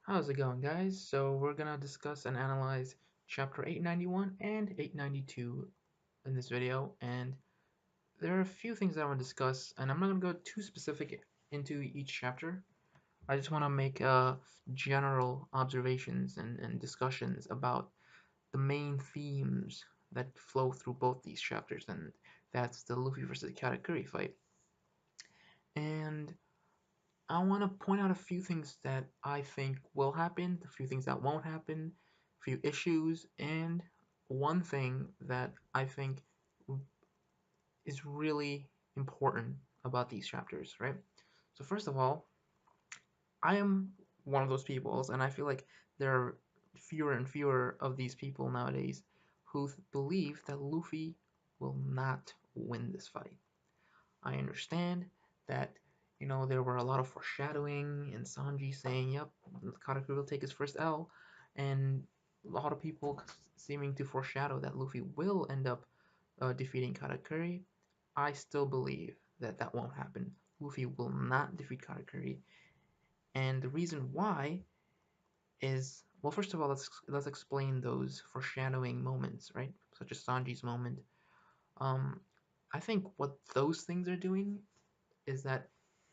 How's it going, guys? So we're gonna discuss and analyze chapter 891 and 892 in this video, and there are a few things that I want to discuss, and I'm not gonna go too specific into each chapter. I just want to make general observations and discussions about the main themes that flow through both these chapters, and that's the Luffy versus Katakuri fight. And I want to point out a few things that I think will happen, a few things that won't happen, a few issues, and one thing that I think is really important about these chapters, right? So, first of all, I am one of those peoples, and I feel like there are fewer and fewer of these people nowadays who believe that Luffy will not win this fight. I understand that there were a lot of foreshadowing and Sanji saying, "Yep, Katakuri will take his first L," and a lot of people seeming to foreshadow that Luffy will end up defeating Katakuri. I still believe that that won't happen. Luffy will not defeat Katakuri, and the reason why is, well, first of all, let's explain those foreshadowing moments, right? Such as Sanji's moment. Um, I think what those things are doing is that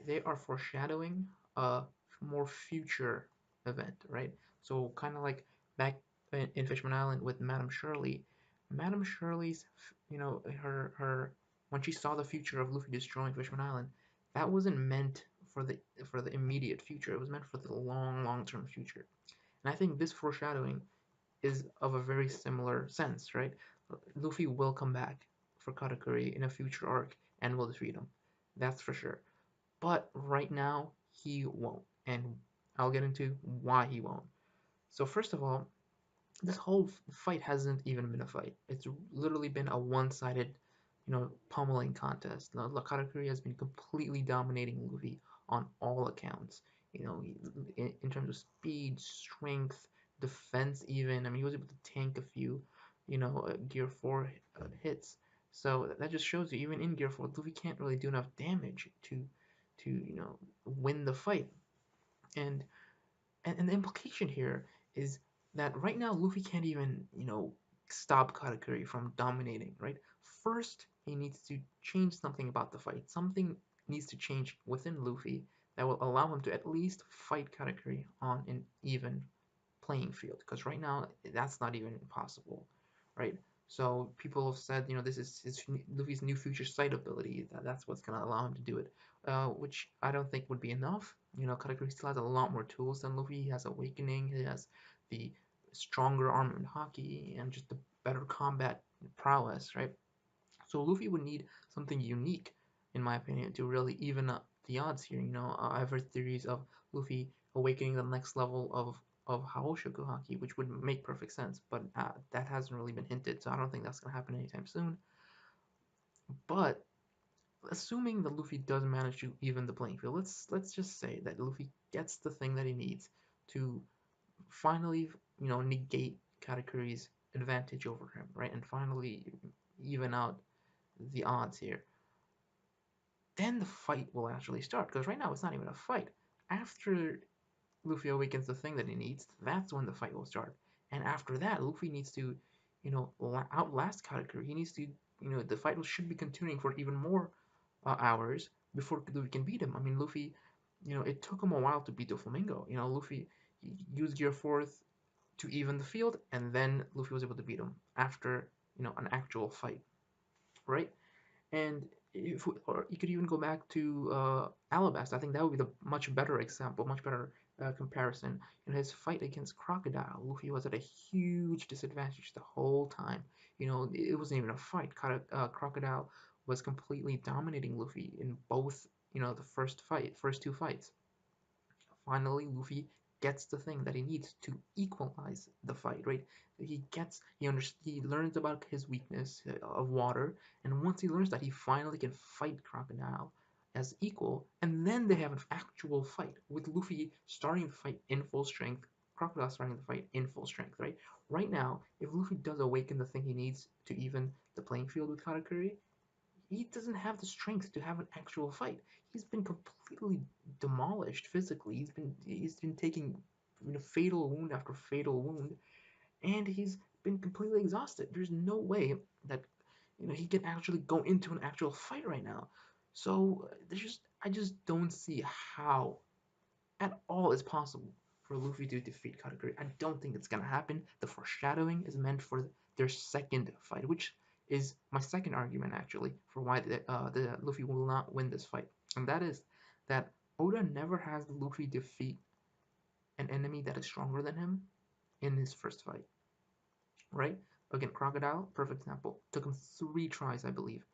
they are foreshadowing a more future event, right? So kind of like back in Fishman Island with Madame Shirley. Madame Shirley's, her when she saw the future of Luffy destroying Fishman Island, that wasn't meant for the immediate future. It was meant for the long term future. And I think this foreshadowing is of a very similar sense, right? Luffy will come back for Katakuri in a future arc and will defeat him. That's for sure. But right now, he won't. And I'll get into why he won't. So, first of all, this whole fight hasn't even been a fight. It's literally been a one sided, pummeling contest. Katakuri has been completely dominating Luffy on all accounts. In terms of speed, strength, defense, even. I mean, he was able to tank a few, Gear 4 hits. So that just shows you, even in Gear 4, Luffy can't really do enough damage to win the fight. And and the implication here is that right now Luffy can't even, stop Katakuri from dominating, right? First, he needs to change something about the fight. Something needs to change within Luffy that will allow him to at least fight Katakuri on an even playing field. Because right now, that's not even possible, right? So people have said, this is Luffy's new future sight ability. That's what's going to allow him to do it, which I don't think would be enough. Katakuri still has a lot more tools than Luffy. He has Awakening. He has the stronger armor and hockey, and just the better combat prowess, right? So Luffy would need something unique, in my opinion, to really even up the odds here. I've heard theories of Luffy awakening the next level of Haoshoku haki, which would make perfect sense, but that hasn't really been hinted, so I don't think that's gonna happen anytime soon. But assuming that Luffy does manage to even the playing field, let's just say that Luffy gets the thing that he needs to finally, negate Katakuri's advantage over him, right, and finally even out the odds here. Then the fight will actually start. Because right now it's not even a fight. After Luffy awakens the thing that he needs, that's when the fight will start. And after that, Luffy needs to, outlast Katakuri. He needs to, the fight should be continuing for even more hours before Luffy can beat him. I mean, Luffy, it took him a while to beat the Flamingo. Luffy used Gear Fourth to even the field, and then Luffy was able to beat him after, an actual fight, right? And if or you could even go back to Alabasta. I think that would be the much better example, much better comparison. In his fight against Crocodile, Luffy was at a huge disadvantage the whole time. It wasn't even a fight. Crocodile was completely dominating Luffy in both, the first two fights. Finally, Luffy gets the thing that he needs to equalize the fight, right? He learns about his weakness of water, and once he learns that, he finally can fight Crocodile as equal, and then they have an actual fight with Luffy starting the fight in full strength, Crocodile starting the fight in full strength, right? Right now, if Luffy does awaken the thing he needs to even the playing field with Katakuri, he doesn't have the strength to have an actual fight. He's been completely demolished physically. He's been taking fatal wound after fatal wound, and he's been completely exhausted. There's no way that he can actually go into an actual fight right now. So I just don't see how at all is possible for Luffy to defeat Katakuri. I don't think it's gonna happen. The foreshadowing is meant for their second fight, which is my second argument actually for why the Luffy will not win this fight, and that is that Oda never has Luffy defeat an enemy that is stronger than him in his first fight, right? Again, Crocodile, perfect example. Took him 3 tries, I believe,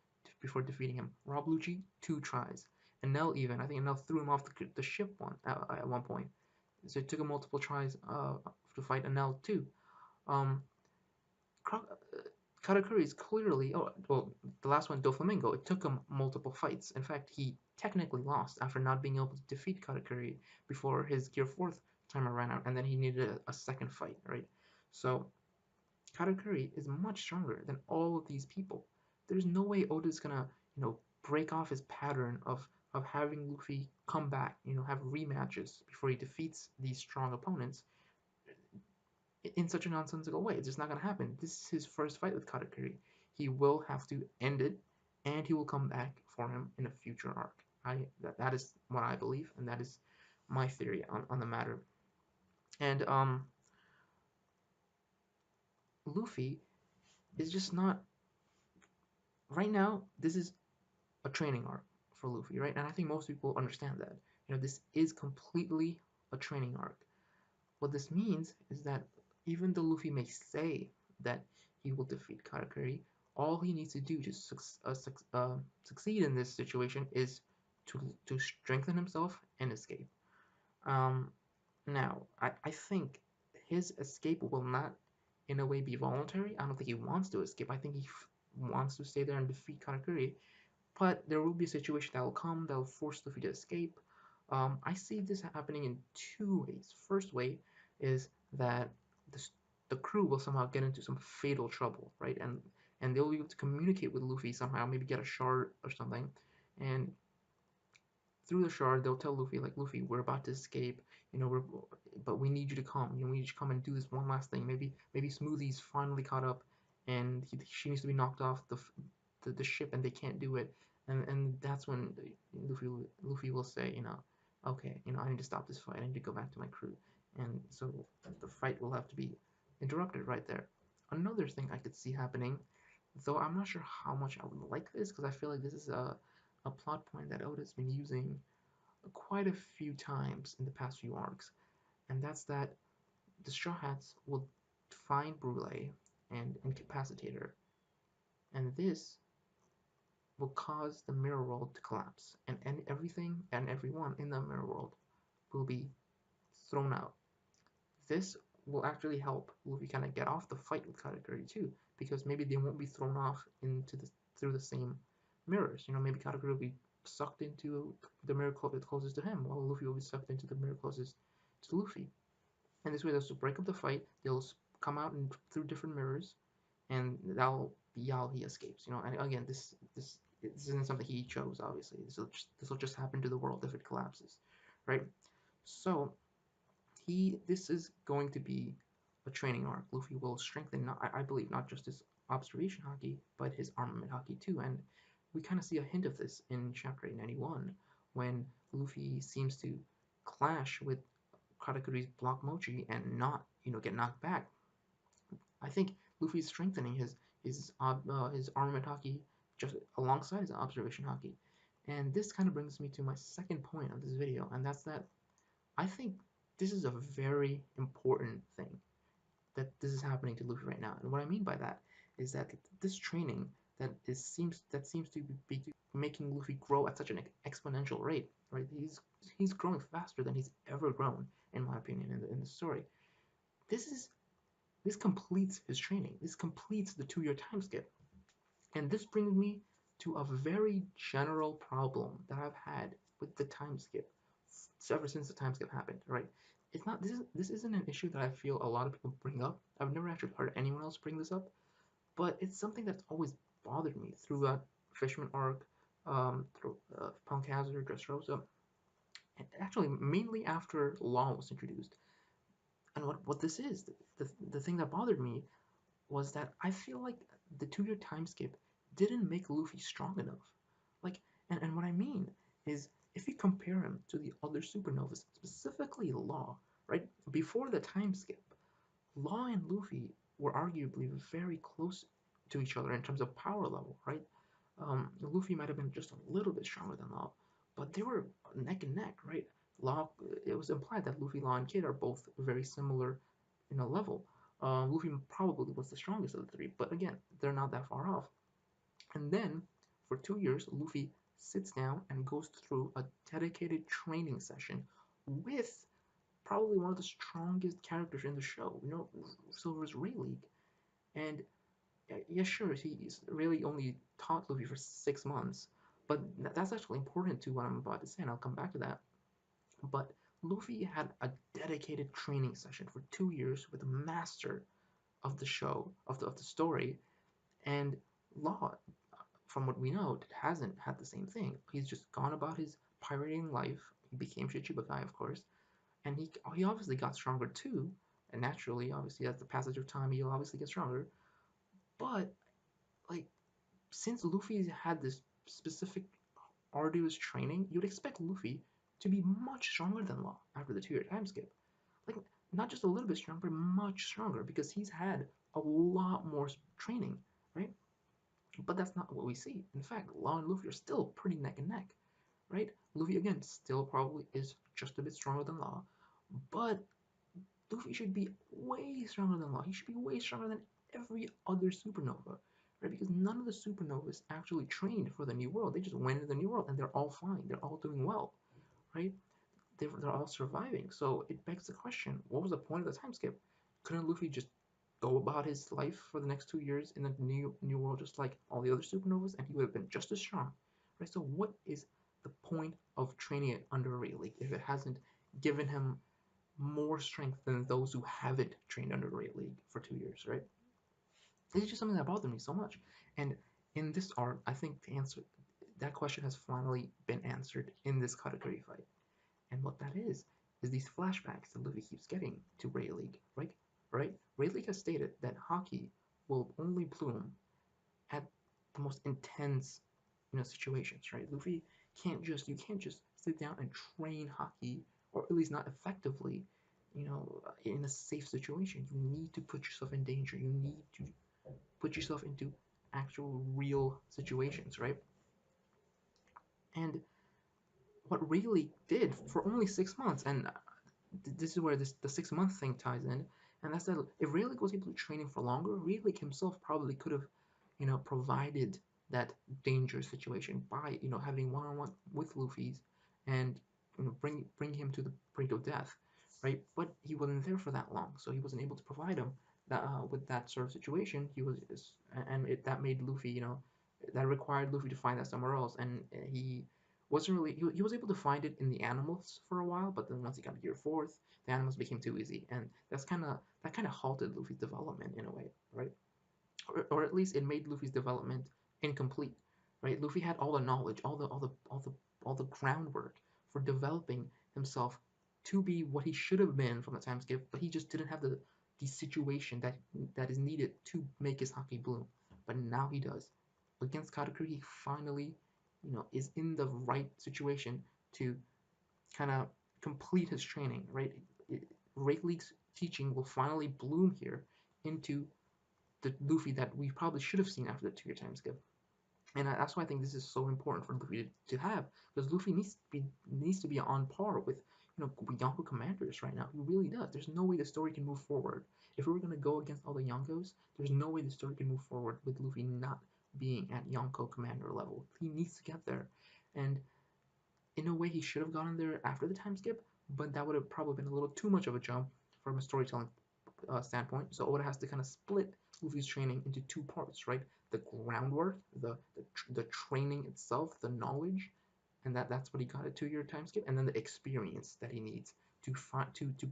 before defeating him. Rob Lucci, 2 tries. And Nell even, I think Nell threw him off the ship at one point. So it took him multiple tries to fight Enel too. Um, Katakuri is clearly, oh, well, the last one, Doflamingo, it took him multiple fights. In fact, he technically lost after not being able to defeat Katakuri before his Gear 4th timer ran out, and then he needed a second fight, right? So Katakuri is much stronger than all of these people. There's no way Oda's gonna, break off his pattern of having Luffy come back, have rematches before he defeats these strong opponents in such a nonsensical way. It's just not gonna happen. This is his first fight with Katakuri. He will have to end it, and he will come back for him in a future arc. That is what I believe, and that is my theory on the matter. And Luffy is just not right now. This is a training arc for Luffy, right? And I think most people understand that. This is completely a training arc. What this means is that even though Luffy may say that he will defeat Katakuri, all he needs to do to succeed in this situation is to strengthen himself and escape. Um, Now, I think his escape will not, in a way, be voluntary. I don't think he wants to escape. I think he wants to stay there and defeat Katakuri, but there will be a situation that will come that will force Luffy to escape. I see this happening in 2 ways. First way is that the, the crew will somehow get into some fatal trouble, right? And they'll be able to communicate with Luffy somehow, maybe get a shard or something, and through the shard, they'll tell Luffy, like, Luffy, we're about to escape. But we need you to come. We need you to come and do this one last thing. Maybe Smoothie's finally caught up, and she needs to be knocked off the ship, and they can't do it. And that's when Luffy will say, okay, I need to stop this fight. I need to go back to my crew. And so the fight will have to be interrupted right there. Another thing I could see happening, though I'm not sure how much I would like this, because I feel like this is a plot point that Oda's been using quite a few times in the past few arcs, and that's that the Straw Hats will find Brule and incapacitate her, and this will cause the mirror world to collapse, and everything and everyone in the mirror world will be thrown out. This will actually help Luffy kind of get off the fight with Katakuri too, because maybe they won't be thrown off into through the same mirrors. Maybe Katakuri will be sucked into the mirror closest to him, while Luffy will be sucked into the mirror closest to Luffy. And this way, they'll break up the fight. They'll come out through different mirrors, and that'll be how he escapes. And again, this isn't something he chose. Obviously, this will just happen to the world if it collapses, right? So this is going to be a training arc. Luffy will strengthen, I believe, not just his observation haki, but his armament haki too. And we kind of see a hint of this in Chapter 891, when Luffy seems to clash with Katakuri's Block Mochi and not, get knocked back. I think Luffy's strengthening his armament haki just alongside his observation haki. And this kind of brings me to my second point of this video, and that's that I think this is a very important thing that this is happening to Luffy right now. And what I mean by that is that this training seems to be making Luffy grow at such an exponential rate, right? He's growing faster than he's ever grown, in my opinion, in the story. This is this completes his training. This completes the 2-year time skip. And this brings me to a very general problem that I've had with the time skip ever since the time skip happened, right? It's not this isn't an issue that I feel a lot of people bring up. I've never actually heard anyone else bring this up, but it's something that's always bothered me throughout Fishman arc, through Punk Hazard, Dressrosa, and actually mainly after Law was introduced. And what this is, the thing that bothered me was that I feel like the 2 year time skip didn't make Luffy strong enough. Like, and what I mean is, if you compare him to the other supernovas, specifically Law, right? Before the time skip, Law and Luffy were arguably very close to each other in terms of power level, right? Luffy might have been just a little bit stronger than Law, but they were neck and neck, right? Law, it was implied that Luffy, Law, and Kid are both very similar in a level. Luffy probably was the strongest of the three, but again, they're not that far off. And then, for 2 years, Luffy sits down and goes through a dedicated training session with probably one of the strongest characters in the show, Silver's Rayleigh. And yeah, sure, he's really only taught Luffy for 6 months, but that's actually important to what I'm about to say, and I'll come back to that. But Luffy had a dedicated training session for 2 years with a master of the show, of the story, and Law, from what we know, hasn't had the same thing. He's just gone about his pirating life. He became Shichibukai, of course, and he obviously got stronger too. And naturally, obviously, as the passage of time, he'll obviously get stronger. But like, since Luffy's had this specific arduous training, you'd expect Luffy to be much stronger than Law after the 2 year time skip. Like, not just a little bit stronger, but much stronger because he's had a lot more training, right? But that's not what we see. In fact, Law and Luffy are still pretty neck and neck, right? Luffy again still probably is just a bit stronger than Law, but Luffy should be way stronger than Law. He should be way stronger than every other supernova, right? Because none of the supernovas actually trained for the New World. They just went into the New World and they're all fine. They're all doing well, right? They're all surviving. So it begs the question: what was the point of the time skip? Couldn't Luffy just go about his life for the next 2 years in the new world, just like all the other supernovas, and he would have been just as strong, right? So what is the point of training it under Rayleigh if it hasn't given him more strength than those who haven't trained under Rayleigh for 2 years, right? This is just something that bothered me so much. And in this arc, I think the answer that question has finally been answered in this Katakuri fight. And what that is these flashbacks that Luffy keeps getting to Rayleigh, right? Right? Rayleigh has stated that Haki will only bloom at the most intense, situations, right? Luffy you can't just sit down and train Haki, or at least not effectively, in a safe situation. You need to put yourself in danger. You need to put yourself into actual real situations, right? And what Rayleigh did for only 6 months, and this is where the 6 month thing ties in, and that's that if Rayleigh was able to train him for longer, Rayleigh himself probably could have, provided that dangerous situation by having one on one with Luffy's and bring him to the brink of death, right? But he wasn't there for that long, so he wasn't able to provide him that with that sort of situation. He was, and that made Luffy, that required Luffy to find that somewhere else, and he wasn't really he was able to find it in the animals for a while, but then once he got Gear Fourth, the animals became too easy, and that kind of halted Luffy's development in a way, right? Or at least it made Luffy's development incomplete, right? Luffy had all the knowledge, all the groundwork for developing himself to be what he should have been from the time skip, but he just didn't have the situation that is needed to make his Haki bloom. But now he does. Against Katakuri, he finally, is in the right situation to kind of complete his training, right? Rayleigh's teaching will finally bloom here into the Luffy that we probably should have seen after the 2 year time skip. And that's why I think this is so important for Luffy to have, because Luffy needs to be on par with Yonko commanders right now. He really does. There's no way the story can move forward if we were gonna go against all the Yonkos. There's no way the story can move forward with Luffy not being at Yonko commander level. He needs to get there, and in a way, he should have gotten there after the time skip, but that would have probably been a little too much of a jump from a storytelling standpoint. So Oda has to kind of split Luffy's training into two parts, right? The groundwork, the training itself, the knowledge, and that's what he got at 2 year time skip, and then the experience that he needs to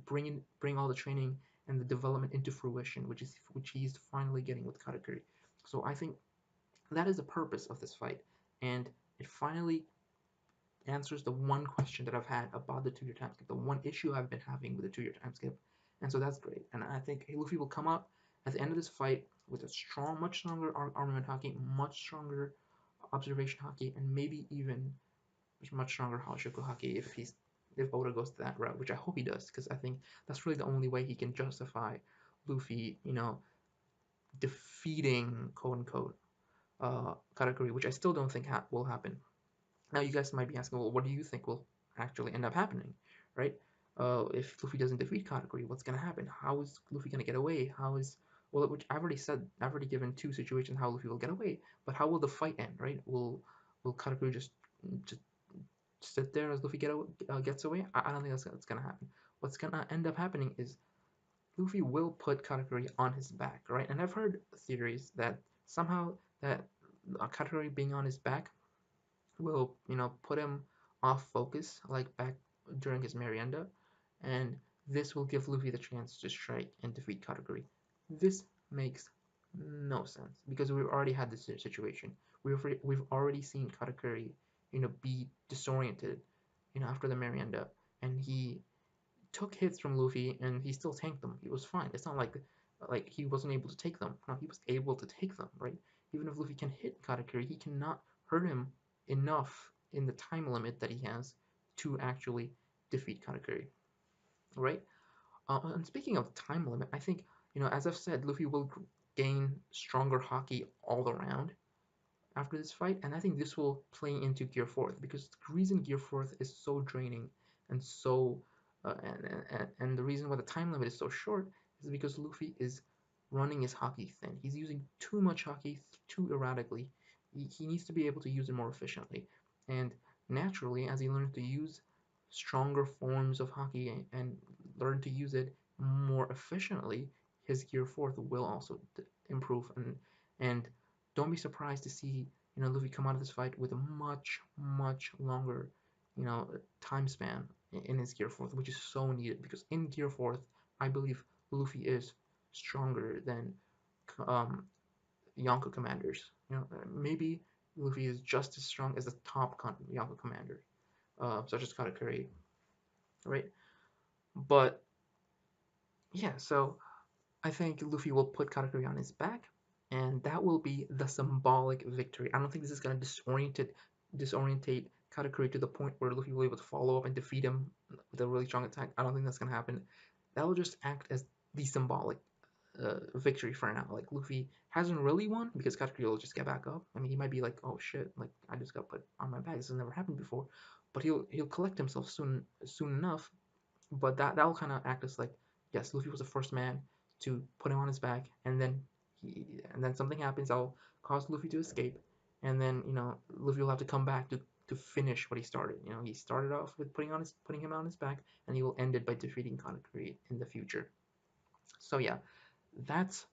bring all the training and the development into fruition, which he's finally getting with Katakuri. So I think that is the purpose of this fight, and it finally answers the one question that I've had about the 2 year time skip, the one issue I've been having with the 2 year time skip, and so that's great. And I think Luffy will come out at the end of this fight with a strong, much stronger armament haki, much stronger observation haki, and maybe even much stronger Hashiko haki if Oda goes that route, which I hope he does, because I think that's really the only way he can justify Luffy, defeating quote unquote Katakuri, which I still don't think will happen. Now you guys might be asking, well, what do you think will actually end up happening, right? If Luffy doesn't defeat Katakuri, what's gonna happen? How is Luffy gonna get away? How is well, which I've already said, I've already given two situations how Luffy will get away, but how will the fight end, right? Will Katakuri just sit there as Luffy gets away? I don't think that's gonna happen. What's gonna end up happening is Luffy will put Katakuri on his back, right? And I've heard theories that somehow that Katakuri being on his back will, put him off focus, like back during his Merienda, and this will give Luffy the chance to strike and defeat Katakuri. This makes no sense because we've already had this situation. We've already seen Katakuri, be disoriented, after the Merienda, and he took hits from Luffy and he still tanked them. He was fine. It's not like he wasn't able to take them. No, he was able to take them, right? Even if Luffy can hit Katakuri, he cannot hurt him enough in the time limit that he has to actually defeat Katakuri, right? And speaking of time limit, I think, as I've said, Luffy will gain stronger haki all around after this fight, and I think this will play into Gear Fourth because the reason Gear Fourth is so draining and so and the reason why the time limit is so short is because Luffy is running his haki thin. He's using too much haki too erratically. He needs to be able to use it more efficiently, and naturally, as he learns to use stronger forms of haki and learn to use it more efficiently, his Gear Fourth will also improve and don't be surprised to see Luffy come out of this fight with a much longer time span in his Gear Fourth, which is so needed because in Gear Fourth, I believe Luffy is stronger than um, Yonko commanders. Maybe Luffy is just as strong as the top Yonko commander, such as Katakuri, right? But yeah, so I think Luffy will put Katakuri on his back, and that will be the symbolic victory. I don't think this is gonna disorientate Katakuri to the point where Luffy will be able to follow up and defeat him with a really strong attack. I don't think that's gonna happen. That will just act as the symbolic victory for now. Like Luffy hasn't really won because Katakuri will just get back up. I mean, he might be like, "Oh shit! Like I just got put on my back. This has never happened before," but he'll collect himself soon enough, but that'll kind of act as like, yes, Luffy was the first man to put him on his back, and then something happens that'll cause Luffy to escape, and then Luffy will have to come back to finish what he started. He started off with putting him on his back, and he will end it by defeating Katakuri in the future. So yeah, that's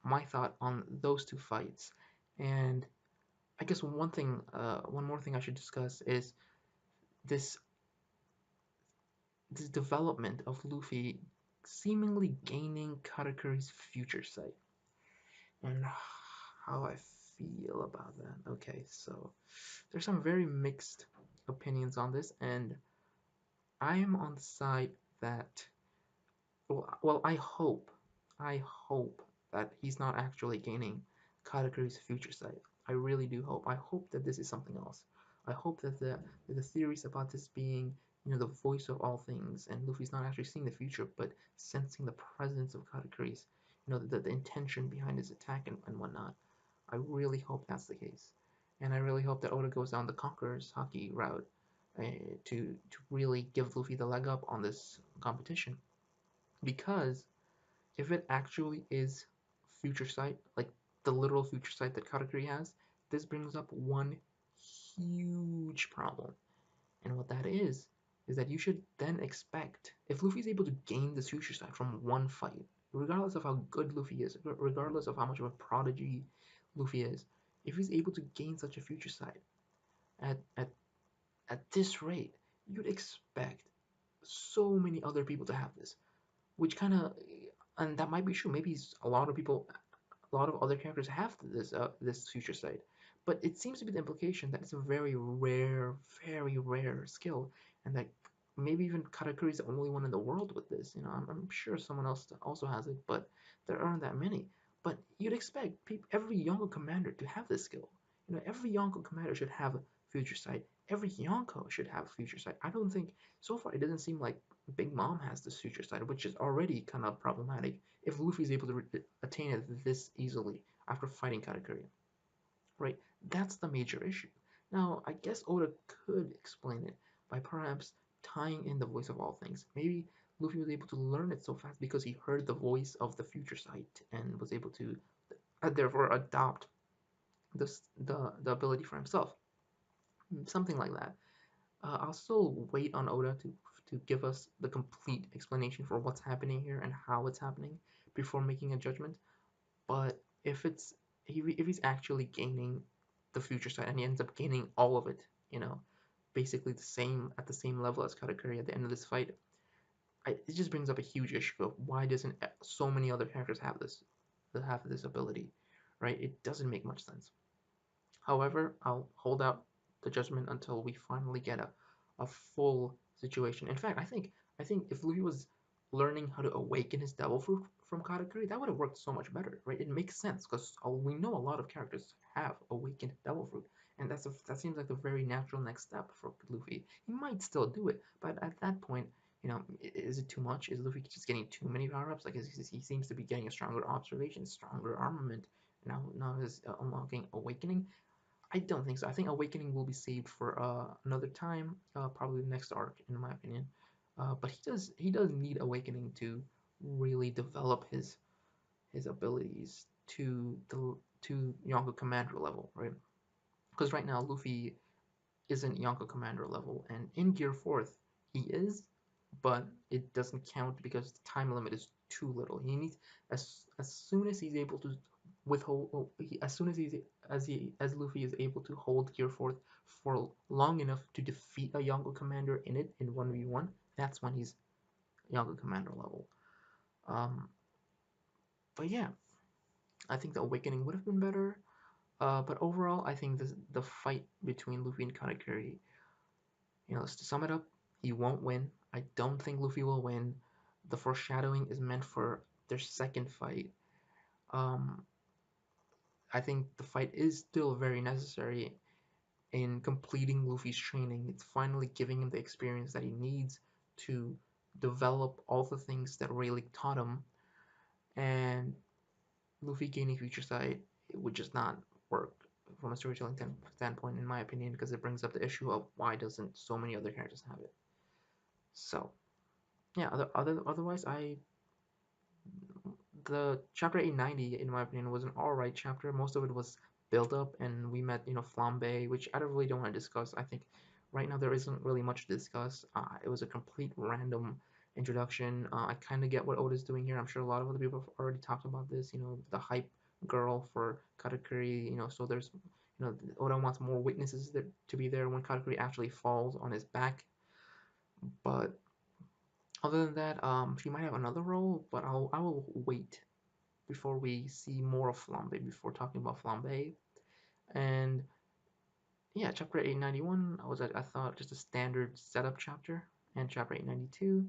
my thought on those two fights, and I guess one more thing I should discuss is this this development of Luffy seemingly gaining Katakuri's future sight and how I feel about that. Okay, so there's some very mixed opinions on this, and I am on the side that well, I hope that he's not actually gaining Katakuri's future sight. I really do hope. I hope that this is something else. I hope that the theories about this being, the voice of all things, and Luffy's not actually seeing the future, but sensing the presence of Katakuri's, the intention behind his attack and whatnot. I really hope that's the case, and I really hope that Oda goes down the Conqueror's Haki route to really give Luffy the leg up on this competition because if it actually is future sight, like the literal future sight that Katakuri has, this brings up one huge problem. And what that is that you should then expect, if Luffy is able to gain this future sight from one fight, regardless of how good Luffy is, regardless of how much of a prodigy Luffy is, if he's able to gain such a future sight at, at, at this rate, you'd expect so many other people to have this, which kind of, and that might be true. Maybe a lot of people, a lot of other characters have this future sight, but it seems to be the implication that it's a very rare skill, and that maybe even Katakuri is the only one in the world with this. You know, I'm sure someone else also has it, but there aren't that many. But you'd expect every Yonko commander to have this skill. You know, every Yonko commander should have a future sight. Every Yonko should have future sight. I don't think so far it doesn't seem like Big Mom has this future sight, which is already kind of problematic if Luffy's able to attain it this easily after fighting Katakuri, right? That's the major issue. Now, I guess Oda could explain it by perhaps tying in the voice of all things. Maybe Luffy was able to learn it so fast because he heard the voice of the future sight and was able to therefore adopt the ability for himself. Something like that. I'll still wait on Oda to give us the complete explanation for what's happening here and how it's happening before making a judgment. But if he's actually gaining the future sight and he ends up gaining all of it, you know, basically the same level as Katakuri at the end of this fight, it just brings up a huge issue of why doesn't so many other characters have this ability, right? It doesn't make much sense. However, I'll hold out the judgment until we finally get a full situation. In fact, I think if Luffy was learning how to awaken his devil fruit from Katakuri, that would have worked so much better, right? It makes sense because we know a lot of characters have awakened devil fruit, and that seems like the very natural next step for Luffy. He might still do it, but at that point, you know, is it too much? Is Luffy just getting too many power ups? Like he seems to be getting a stronger observation, stronger armament. Now he's unlocking awakening. I don't think so. I think Awakening will be saved for another time, probably the next arc, in my opinion. But he does need Awakening to really develop his abilities to Yonko Commander level, right? Because right now Luffy isn't Yonko Commander level, and in Gear Fourth he is, but it doesn't count because the time limit is too little. He needs as soon as he's able to withhold, as soon as as Luffy is able to hold Gear Fourth for long enough to defeat a Yonko Commander in it in 1v1, that's when he's Yonko Commander level. Um, but yeah, I think the Awakening would have been better. But overall, I think the fight between Luffy and Katakuri, to sum it up, he won't win. I don't think Luffy will win. The foreshadowing is meant for their second fight. Um, I think the fight is still very necessary in completing Luffy's training. It's finally giving him the experience that he needs to develop all the things that Rayleigh taught him. And Luffy gaining future sight, it would just not work from a storytelling standpoint, in my opinion, because it brings up the issue of why doesn't so many other characters have it. So yeah, otherwise, the chapter 890, in my opinion, was an alright chapter. Most of it was build up, and we met, Flambe, which I don't really don't want to discuss. I think right now there isn't really much to discuss. It was a complete random introduction. I kind of get what Oda's doing here. I'm sure a lot of other people have already talked about this. The hype girl for Katakuri. So there's, Oda wants more witnesses to be there when Katakuri actually falls on his back. But other than that, she might have another role, but I will wait before we see more of Flambe before talking about Flambe. And yeah, chapter 891 I thought just a standard setup chapter, and chapter 892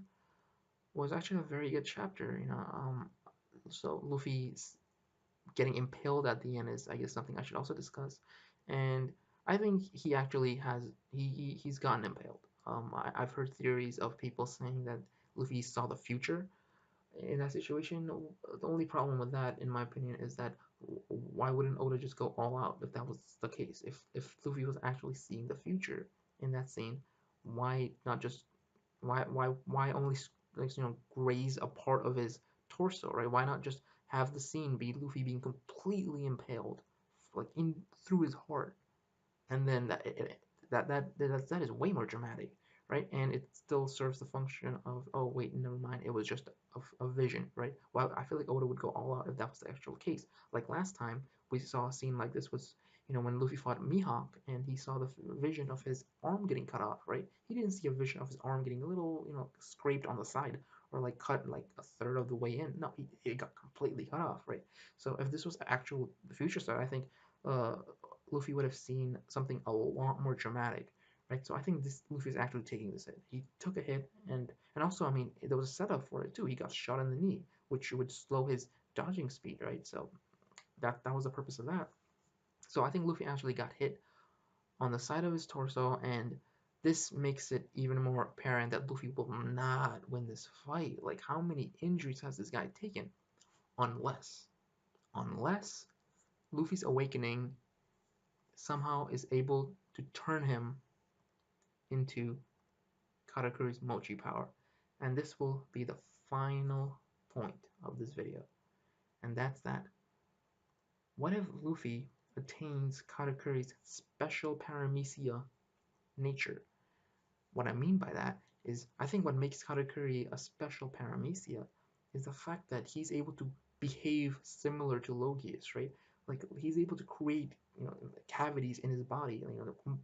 was actually a very good chapter. So Luffy's getting impaled at the end is, I guess, something I should also discuss. And I think he actually he's gotten impaled. I've heard theories of people saying that Luffy saw the future in that situation. The only problem with that, in my opinion, is that why wouldn't Oda just go all out if that was the case? If Luffy was actually seeing the future in that scene, why not just why only like graze a part of his torso, right? Why not just have the scene be Luffy being completely impaled, like in through his heart, and then that is way more dramatic, right? And it still serves the function of, oh wait, never mind, it was just a vision, right? Well, I feel like Oda would go all out if that was the actual case. Like last time we saw a scene like this was, when Luffy fought Mihawk and he saw the vision of his arm getting cut off, right? He didn't see a vision of his arm getting a little, scraped on the side or like cut like a third of the way in. No, he got completely cut off, right? So if this was actual the future side, I think uh Luffy would have seen something a lot more dramatic, right? So I think this Luffy is actually taking this hit. He took a hit, and also, I mean, there was a setup for it too. He got shot in the knee, which would slow his dodging speed, right? So that was the purpose of that. So I think Luffy actually got hit on the side of his torso, and this makes it even more apparent that Luffy will not win this fight. Like, how many injuries has this guy taken? Unless Luffy's awakening somehow is able to turn him into Katakuri's Mochi power. And this will be the final point of this video. And that's that. What if Luffy attains Katakuri's special paramecia nature? What I mean by that is, I think what makes Katakuri a special paramecia is the fact that he's able to behave similar to Logius, right? Like, he's able to create, cavities in his body,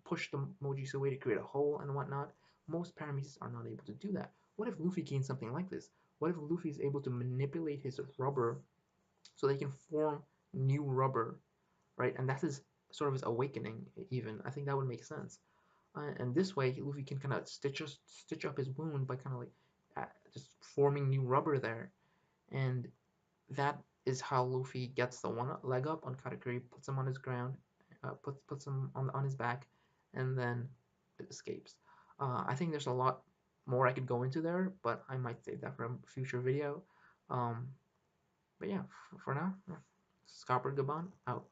push the Mojis away to create a hole and whatnot. Most paramecias are not able to do that. What if Luffy gains something like this? What if Luffy is able to manipulate his rubber so they can form new rubber, right? And that's his sort of his awakening. Even I think that would make sense. And this way, Luffy can kind of stitch up his wound by kind of like just forming new rubber there, and that is how Luffy gets the one leg up on Katakuri, puts him on his ground, puts him on his back, and then it escapes. I think there's a lot more I could go into there, but I might save that for a future video. Um, but yeah, for now, Scopper Gaban out.